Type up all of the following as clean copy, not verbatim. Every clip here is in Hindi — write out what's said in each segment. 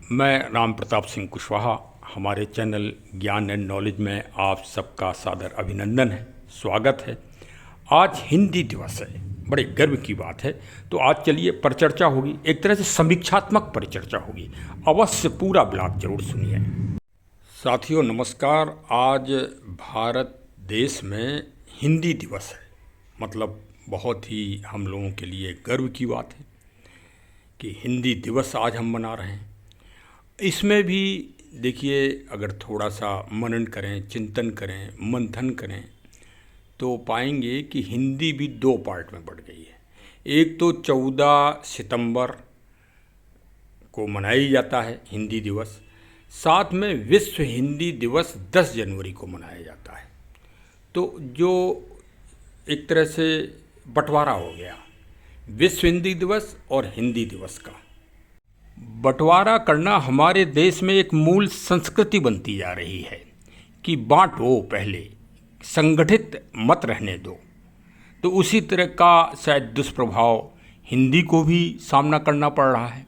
मैं राम प्रताप सिंह कुशवाहा। हमारे चैनल ज्ञान एंड नॉलेज में आप सबका सादर अभिनंदन है, स्वागत है। आज हिंदी दिवस है, बड़े गर्व की बात है। तो आज चलिए परिचर्चा होगी, एक तरह से समीक्षात्मक परिचर्चा होगी। अवश्य पूरा ब्लॉग जरूर सुनिए। साथियों नमस्कार। आज भारत देश में हिंदी दिवस है, मतलब बहुत ही हम लोगों के लिए गर्व की बात है कि हिंदी दिवस आज हम मना रहे हैं। इसमें भी देखिए, अगर थोड़ा सा मनन करें, चिंतन करें, मंथन करें तो पाएंगे कि हिंदी भी दो पार्ट में बढ़ गई है। एक तो 14 सितंबर को मनाया जाता है हिंदी दिवस, साथ में विश्व हिंदी दिवस 10 जनवरी को मनाया जाता है। तो जो एक तरह से बंटवारा हो गया विश्व हिंदी दिवस और हिंदी दिवस का। बंटवारा करना हमारे देश में एक मूल संस्कृति बनती जा रही है कि बांटो, पहले संगठित मत रहने दो। तो उसी तरह का शायद दुष्प्रभाव हिंदी को भी सामना करना पड़ रहा है।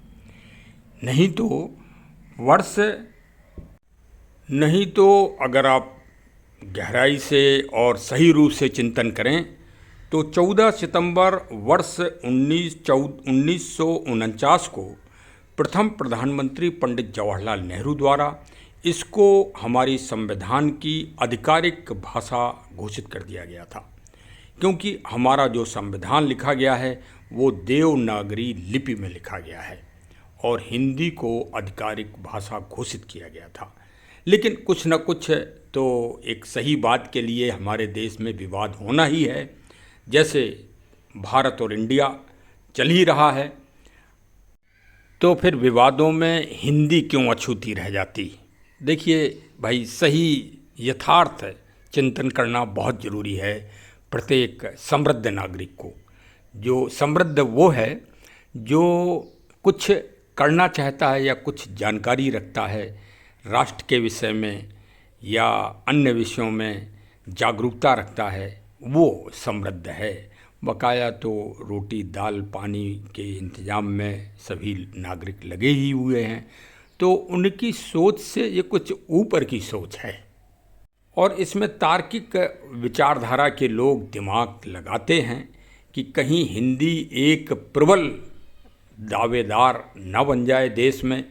नहीं तो अगर आप गहराई से और सही रूप से चिंतन करें तो 14 सितंबर वर्ष 1949 को प्रथम प्रधानमंत्री पंडित जवाहरलाल नेहरू द्वारा इसको हमारी संविधान की आधिकारिक भाषा घोषित कर दिया गया था। क्योंकि हमारा जो संविधान लिखा गया है वो देवनागरी लिपि में लिखा गया है और हिंदी को आधिकारिक भाषा घोषित किया गया था। लेकिन कुछ न कुछ तो एक सही बात के लिए हमारे देश में विवाद होना ही है। जैसे भारत और इंडिया चल ही रहा है, तो फिर विवादों में हिंदी क्यों अछूती रह जाती। देखिए भाई, सही यथार्थ चिंतन करना बहुत ज़रूरी है प्रत्येक समृद्ध नागरिक को। जो समृद्ध वो है जो कुछ करना चाहता है या कुछ जानकारी रखता है राष्ट्र के विषय में या अन्य विषयों में जागरूकता रखता है, वो समृद्ध है। बकाया तो रोटी दाल पानी के इंतज़ाम में सभी नागरिक लगे ही हुए हैं। तो उनकी सोच से ये कुछ ऊपर की सोच है और इसमें तार्किक विचारधारा के लोग दिमाग लगाते हैं कि कहीं हिंदी एक प्रबल दावेदार न बन जाए देश में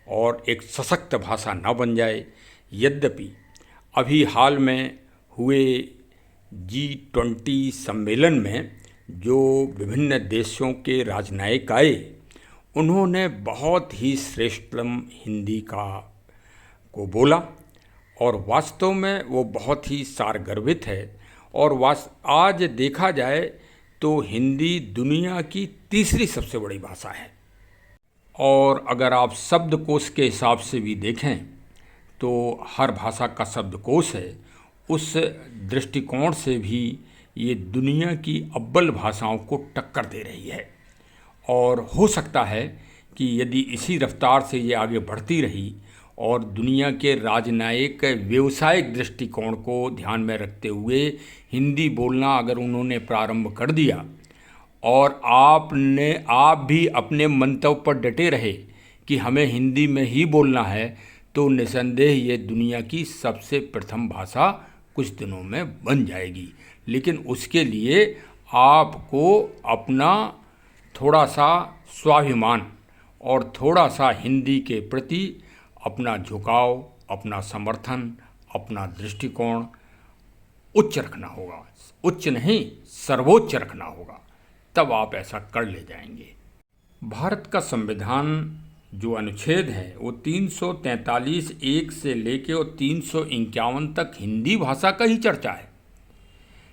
और एक सशक्त भाषा न बन जाए। यद्यपि अभी हाल में हुए G20 सम्मेलन में जो विभिन्न देशों के राजनयिक आए, उन्होंने बहुत ही श्रेष्ठतम हिंदी को बोला और वास्तव में वो बहुत ही सारगर्भित है। और आज देखा जाए तो हिंदी दुनिया की तीसरी सबसे बड़ी भाषा है। और अगर आप शब्दकोश के हिसाब से भी देखें तो हर भाषा का शब्दकोश है, उस दृष्टिकोण से भी ये दुनिया की अव्वल भाषाओं को टक्कर दे रही है। और हो सकता है कि यदि इसी रफ्तार से ये आगे बढ़ती रही और दुनिया के राजनयिक व्यवसायिक दृष्टिकोण को ध्यान में रखते हुए हिंदी बोलना अगर उन्होंने प्रारंभ कर दिया और आप भी अपने मंतव्य पर डटे रहे कि हमें हिंदी में ही बोलना है, तो निसंदेह ये दुनिया की सबसे प्रथम भाषा कुछ दिनों में बन जाएगी। लेकिन उसके लिए आपको अपना थोड़ा सा स्वाभिमान और थोड़ा सा हिंदी के प्रति अपना झुकाव, अपना समर्थन, अपना दृष्टिकोण उच्च रखना होगा। उच्च नहीं, सर्वोच्च रखना होगा, तब आप ऐसा कर ले जाएंगे। भारत का संविधान जो अनुच्छेद है वो 343(1) से लेके और 351 तक हिंदी भाषा का ही चर्चा है।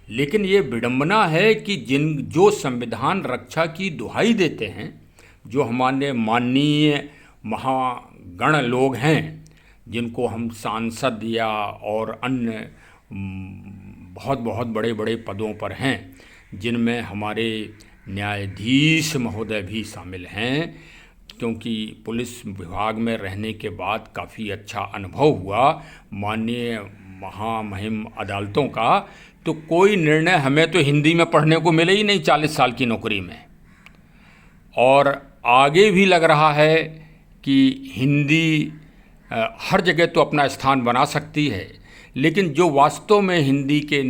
लेकिन ये विडंबना है कि जो संविधान रक्षा की दुहाई देते हैं, जो हमारे माननीय महागण लोग हैं, जिनको हम सांसद या और अन्य बहुत बहुत बड़े बड़े पदों पर हैं, जिनमें हमारे न्यायाधीश महोदय भी शामिल हैं, क्योंकि पुलिस विभाग में रहने के बाद काफ़ी अच्छा अनुभव हुआ माननीय महामहिम अदालतों का, तो कोई निर्णय हमें तो हिंदी में पढ़ने को मिले ही नहीं 40 साल की नौकरी में। और आगे भी लग रहा है कि हिंदी हर जगह तो अपना स्थान बना सकती है, लेकिन जो वास्तव में हिंदी के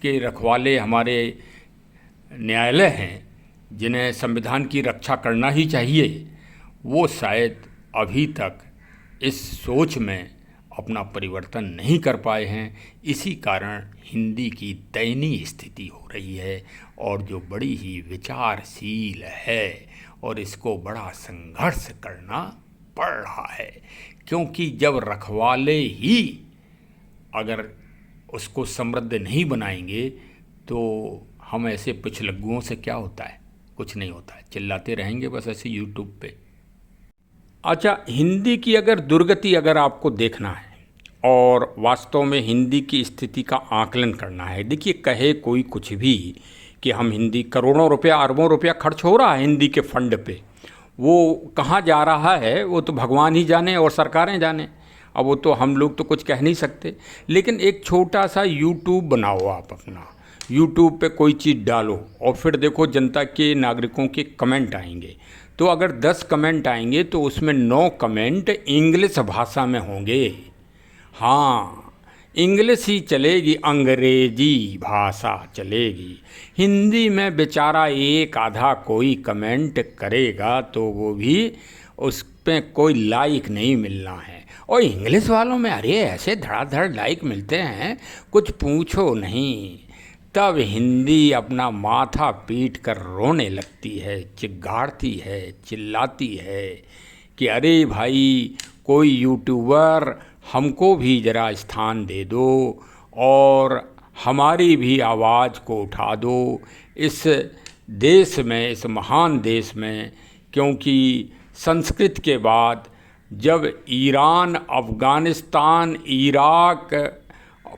के रखवाले हमारे न्यायालय हैं, जिन्हें संविधान की रक्षा करना ही चाहिए, वो शायद अभी तक इस सोच में अपना परिवर्तन नहीं कर पाए हैं। इसी कारण हिंदी की दयनीय स्थिति हो रही है, और जो बड़ी ही विचारशील है, और इसको बड़ा संघर्ष करना पड़ रहा है, क्योंकि जब रखवाले ही अगर उसको समृद्ध नहीं बनाएंगे तो हम ऐसे पिछलग्गुओं से क्या होता है, कुछ नहीं होता है, चिल्लाते रहेंगे बस ऐसे यूट्यूब पे। अच्छा, हिंदी की अगर दुर्गति अगर आपको देखना है और वास्तव में हिंदी की स्थिति का आकलन करना है, देखिए कहे कोई कुछ भी कि हम हिंदी, करोड़ों रुपया अरबों रुपया खर्च हो रहा है हिंदी के फंड पे, वो कहाँ जा रहा है वो तो भगवान ही जाने और सरकारें जाने, अब वो तो हम लोग तो कुछ कह नहीं सकते। लेकिन एक छोटा सा यूट्यूब बनाओ आप अपना, यूट्यूब पे कोई चीज़ डालो और फिर देखो जनता के, नागरिकों के कमेंट आएंगे। तो अगर 10 कमेंट आएंगे तो उसमें 9 कमेंट इंग्लिश भाषा में होंगे। हाँ, इंग्लिश ही चलेगी, अंग्रेजी भाषा चलेगी। हिंदी में बेचारा एक आधा कोई कमेंट करेगा तो वो भी उस पे कोई लाइक नहीं मिलना है। और इंग्लिश वालों में अरे ऐसे धड़ाधड़ लाइक मिलते हैं, कुछ पूछो नहीं। तब हिंदी अपना माथा पीट कर रोने लगती है, चिल्लाती है, चिल्लाती है कि अरे भाई कोई यूट्यूबर हमको भी ज़रा स्थान दे दो और हमारी भी आवाज़ को उठा दो इस देश में, इस महान देश में। क्योंकि संस्कृत के बाद जब ईरान, अफ़गानिस्तान, इराक,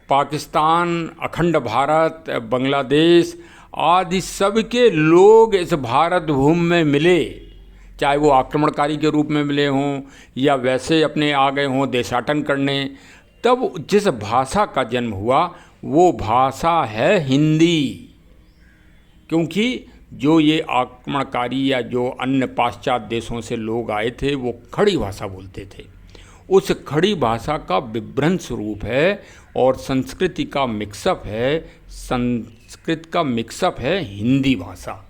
पाकिस्तान, अखंड भारत, बांग्लादेश आदि सबके लोग इस भारत भूमि में मिले, चाहे वो आक्रमणकारी के रूप में मिले हों या वैसे अपने आ गए हों देशाटन करने, तब जिस भाषा का जन्म हुआ वो भाषा है हिंदी। क्योंकि जो ये आक्रमणकारी या जो अन्य पाश्चात्य देशों से लोग आए थे वो खड़ी भाषा बोलते थे, उस खड़ी भाषा का विभ्रंश रूप है और संस्कृति का मिक्सअप है, संस्कृत का मिक्सअप है हिंदी भाषा।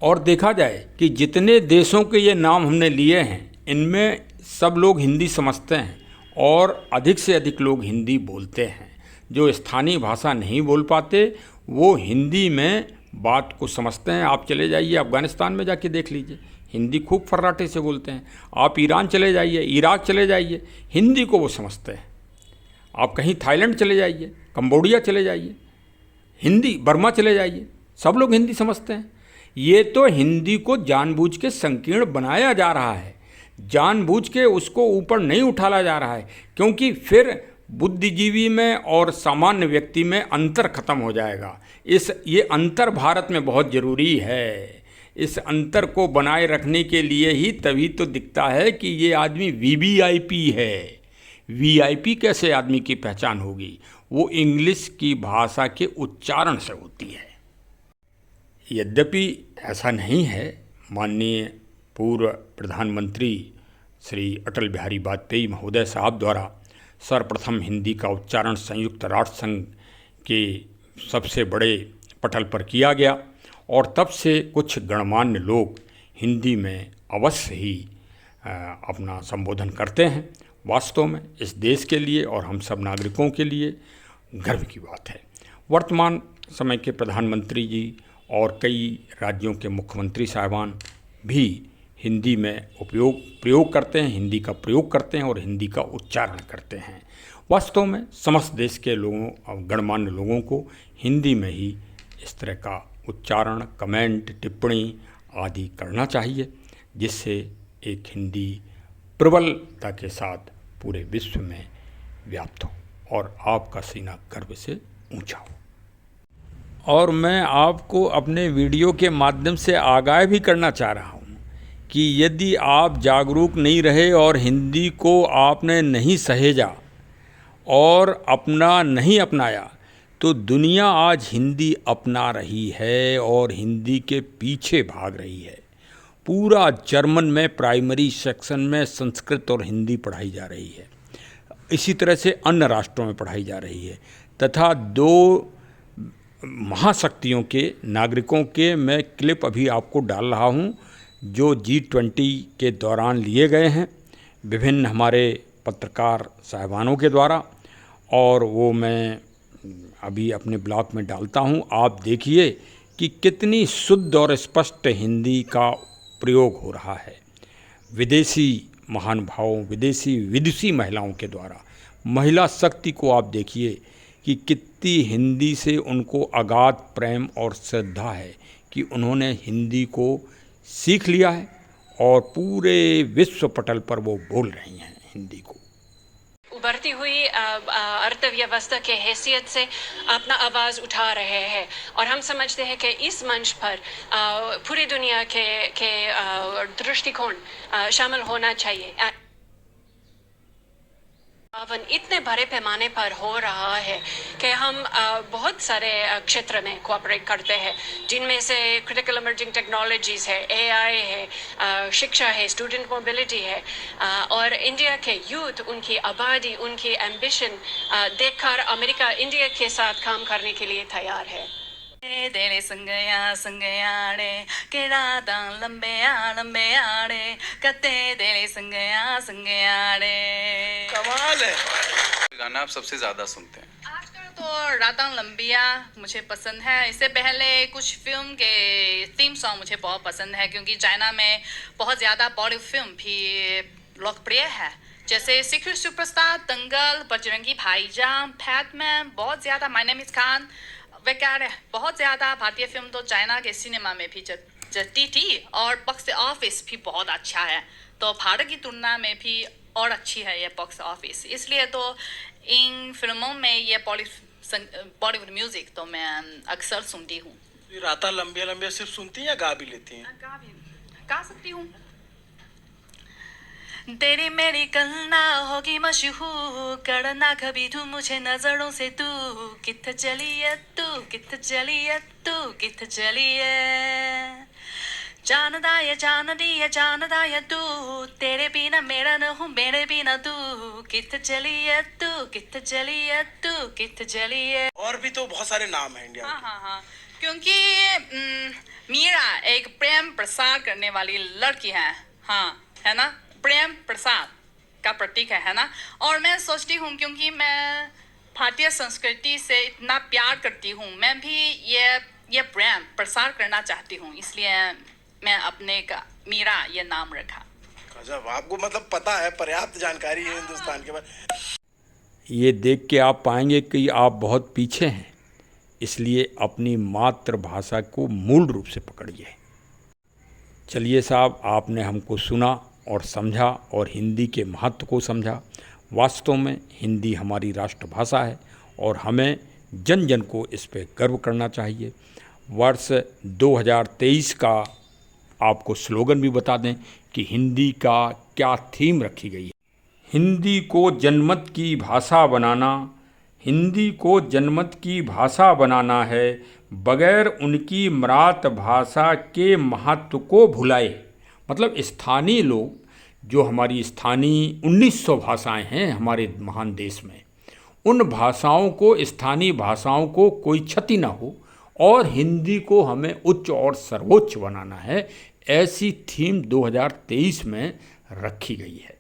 और देखा जाए कि जितने देशों के ये नाम हमने लिए हैं इनमें सब लोग हिंदी समझते हैं और अधिक से अधिक लोग हिंदी बोलते हैं। जो स्थानीय भाषा नहीं बोल पाते वो हिंदी में बात को समझते हैं। आप चले जाइए अफ़गानिस्तान में जाके देख लीजिए, हिंदी खूब फर्राटे से बोलते हैं। आप ईरान चले जाइए, इराक चले जाइए, हिंदी को वो समझते हैं। आप कहीं थाईलैंड चले जाइए, कंबोडिया चले जाइए, हिंदी, बर्मा चले जाइए, सब लोग हिंदी समझते हैं। ये तो हिंदी को जानबूझ के संकीर्ण बनाया जा रहा है, जानबूझ के उसको ऊपर नहीं उठाया जा रहा है, क्योंकि फिर बुद्धिजीवी में और सामान्य व्यक्ति में अंतर खत्म हो जाएगा। ये अंतर भारत में बहुत ज़रूरी है। इस अंतर को बनाए रखने के लिए ही तभी तो दिखता है कि ये आदमी वीवीआईपी है। वीआईपी कैसे आदमी की पहचान होगी? वो इंग्लिश की भाषा के उच्चारण से होती है। यद्यपि ऐसा नहीं है, माननीय पूर्व प्रधानमंत्री श्री अटल बिहारी वाजपेयी महोदय साहब द्वारा सर्वप्रथम हिंदी का उच्चारण संयुक्त राष्ट्र संघ के सबसे बड़े पटल पर किया गया और तब से कुछ गणमान्य लोग हिंदी में अवश्य ही अपना संबोधन करते हैं। वास्तव में इस देश के लिए और हम सब नागरिकों के लिए गर्व की बात है। वर्तमान समय के प्रधानमंत्री जी और कई राज्यों के मुख्यमंत्री साहिबान भी हिंदी में प्रयोग करते हैं, हिंदी का प्रयोग करते हैं और हिंदी का उच्चारण करते हैं। वास्तव में समस्त देश के लोगों और गणमान्य लोगों को हिंदी में ही इस तरह का उच्चारण, कमेंट, टिप्पणी आदि करना चाहिए, जिससे एक हिंदी प्रबलता के साथ पूरे विश्व में व्याप्त हो और आपका सीना गर्व से ऊंचा हो। और मैं आपको अपने वीडियो के माध्यम से आगाह भी करना चाह रहा हूँ कि यदि आप जागरूक नहीं रहे और हिंदी को आपने नहीं सहेजा और अपना नहीं अपनाया तो दुनिया आज हिंदी अपना रही है और हिंदी के पीछे भाग रही है। पूरा जर्मन में प्राइमरी सेक्शन में संस्कृत और हिंदी पढ़ाई जा रही है। इसी तरह से अन्य राष्ट्रों में पढ़ाई जा रही है तथा 2 महाशक्तियों के नागरिकों के मैं क्लिप अभी आपको डाल रहा हूं जो G20 के दौरान लिए गए हैं विभिन्न हमारे पत्रकार साहिबानों के द्वारा, और वो मैं अभी अपने ब्लॉग में डालता हूं। आप देखिए कि कितनी शुद्ध और स्पष्ट हिंदी का प्रयोग हो रहा है विदेशी महानुभावों, विदेशी विदुषी महिलाओं के द्वारा। महिला शक्ति को आप देखिए कि कितनी हिंदी से उनको अगाध प्रेम और श्रद्धा है कि उन्होंने हिंदी को सीख लिया है और पूरे विश्व पटल पर वो बोल रही हैं हिंदी को। उभरती हुई अर्थव्यवस्था के हैसियत से अपना आवाज़ उठा रहे हैं और हम समझते हैं कि इस मंच पर पूरी दुनिया के दृष्टिकोण शामिल होना चाहिए। इतने बड़े पैमाने पर हो रहा है कि हम बहुत सारे क्षेत्र में कोऑपरेट करते हैं, जिनमें से क्रिटिकल इमर्जिंग टेक्नोलॉजीज़ है, एआई है, शिक्षा है, स्टूडेंट मोबिलिटी है, और इंडिया के यूथ, उनकी आबादी, उनकी एम्बिशन देखकर अमेरिका इंडिया के साथ काम करने के लिए तैयार है। तेरे संगयाड़े के रातां लंबे कते तेरे संगयाड़े। कमाल है। गाना आप सबसे ज्यादा सुनते हैं? आजकल तो रातां लंबिया मुझे पसंद है। इससे पहले कुछ फिल्म के थीम सॉन्ग मुझे बहुत पसंद है क्योंकि चाइना में बहुत ज़्यादा बॉलीवुड फिल्म भी लोकप्रिय है, जैसे सीक्रेट सुपरस्टार, दंगल, बजरंगी भाईजान, बैटमैन, बहुत ज़्यादा माय नेम इज खान वगैरह। बहुत ज़्यादा भारतीय फिल्म तो चाइना के सिनेमा में भी चलती थी और बॉक्स ऑफिस भी बहुत अच्छा है, तो भारत की तुलना में भी और अच्छी है ये बॉक्स ऑफिस। इसलिए तो इन फिल्मों में ये बॉलीवुड म्यूजिक तो मैं अक्सर सुनती हूँ। राता लंबिया सिर्फ सुनती हैं या गा भी लेती हैं? गा सकती हूँ। तेरी मेरी कल ना होगी मशहूर, करना कभी तू मुझे नजरों से तू, कित्थे चली है तू, कित्थे चली है तू, कित्थे चली है। जानदा ये तू, तेरे बिना मेरा न हूँ, मेरे बिना तू, कित्थे चली है तू, कित्थे चली है तू, कित्थे चली है। और भी तो बहुत सारे नाम हैं इंडिया में। हाँ, क्योंकि मीरा एक प्रेम प्रसार करने वाली लड़की है, हाँ है ना, प्रेम प्रसाद का प्रतीक है ना। और मैं सोचती हूँ क्योंकि मैं भारतीय संस्कृति से इतना प्यार करती हूँ, मैं भी ये प्रेम प्रसार करना चाहती हूँ, इसलिए मैं अपने का मीरा ये नाम रखा। गजब, आपको मतलब पता है, पर्याप्त जानकारी है हिंदुस्तान के बारे। ये देख के आप पाएंगे कि आप बहुत पीछे हैं, इसलिए अपनी मातृभाषा को मूल रूप से पकड़िए। चलिए साहब, आपने हमको सुना और समझा और हिंदी के महत्व को समझा। वास्तव में हिंदी हमारी राष्ट्रभाषा है और हमें जन जन को इस पे गर्व करना चाहिए। वर्ष 2023 का आपको स्लोगन भी बता दें कि हिंदी का क्या थीम रखी गई है। हिंदी को जनमत की भाषा बनाना, हिंदी को जनमत की भाषा बनाना है, बगैर उनकी मातृभाषा के महत्व को भुलाए। मतलब स्थानीय लोग, जो हमारी स्थानीय 1900 भाषाएं हैं हमारे महान देश में, उन भाषाओं को, स्थानीय भाषाओं को कोई क्षति ना हो और हिंदी को हमें उच्च और सर्वोच्च बनाना है, ऐसी थीम 2023 में रखी गई है।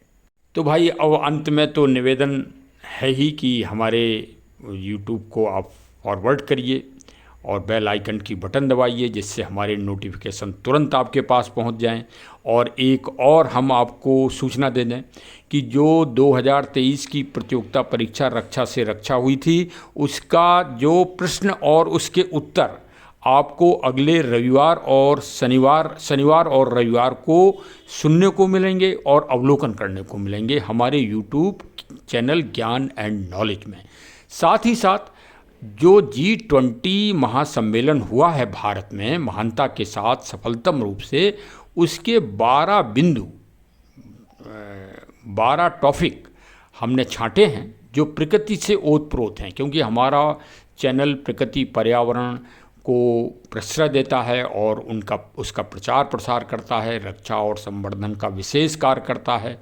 तो भाई अब अंत में तो निवेदन है ही कि हमारे YouTube को आप फॉरवर्ड करिए और बेल आइकन की बटन दबाइए, जिससे हमारे नोटिफिकेशन तुरंत आपके पास पहुंच जाएं। और एक और हम आपको सूचना दे दें कि जो 2023 की प्रतियोगिता परीक्षा रक्षा से रक्षा हुई थी, उसका जो प्रश्न और उसके उत्तर आपको अगले रविवार और शनिवार और रविवार को सुनने को मिलेंगे और अवलोकन करने को मिलेंगे हमारे YouTube चैनल ज्ञान एंड नॉलेज में। साथ ही साथ जो G20 महासम्मेलन हुआ है भारत में महानता के साथ सफलतम रूप से, उसके 12 टॉपिक हमने छांटे हैं जो प्रकृति से ओतप्रोत हैं, क्योंकि हमारा चैनल प्रकृति पर्यावरण को प्रश्रय देता है और उसका प्रचार प्रसार करता है, रक्षा और संवर्धन का विशेष कार्य करता है।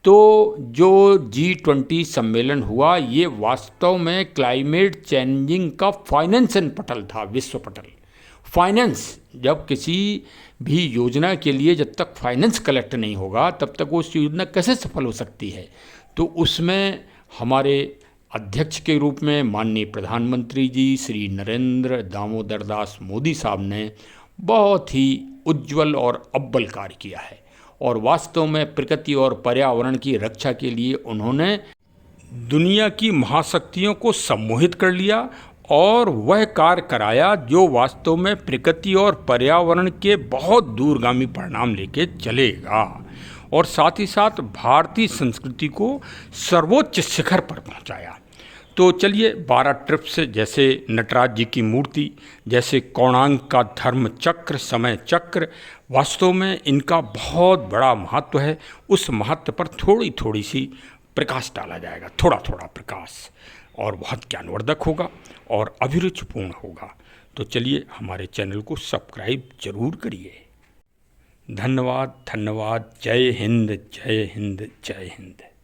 तो जो G20 सम्मेलन हुआ ये वास्तव में क्लाइमेट चेंजिंग का फाइनेंशियल पटल था, विश्व पटल। फाइनेंस, जब किसी भी योजना के लिए जब तक फाइनेंस कलेक्ट नहीं होगा तब तक वो उस योजना कैसे सफल हो सकती है। तो उसमें हमारे अध्यक्ष के रूप में माननीय प्रधानमंत्री जी श्री नरेंद्र दामोदर दास मोदी साहब ने बहुत ही उज्जवल और अव्वल कार्य किया है और वास्तव में प्रकृति और पर्यावरण की रक्षा के लिए उन्होंने दुनिया की महाशक्तियों को सम्मोहित कर लिया और वह कार्य कराया जो वास्तव में प्रकृति और पर्यावरण के बहुत दूरगामी परिणाम लेके चलेगा और साथ ही साथ भारतीय संस्कृति को सर्वोच्च शिखर पर पहुंचाया। तो चलिए 12 ट्रिप्स, जैसे नटराज जी की मूर्ति, जैसे कोणार्क का धर्म चक्र, समय चक्र, वास्तव में इनका बहुत बड़ा महत्व है। उस महत्व पर थोड़ी थोड़ी सी प्रकाश डाला जाएगा, थोड़ा थोड़ा प्रकाश, और बहुत ज्ञानवर्धक होगा और अभिरुचिपूर्ण होगा। तो चलिए हमारे चैनल को सब्सक्राइब जरूर करिए। धन्यवाद, धन्यवाद। जय हिंद, जय हिंद, जय हिंद।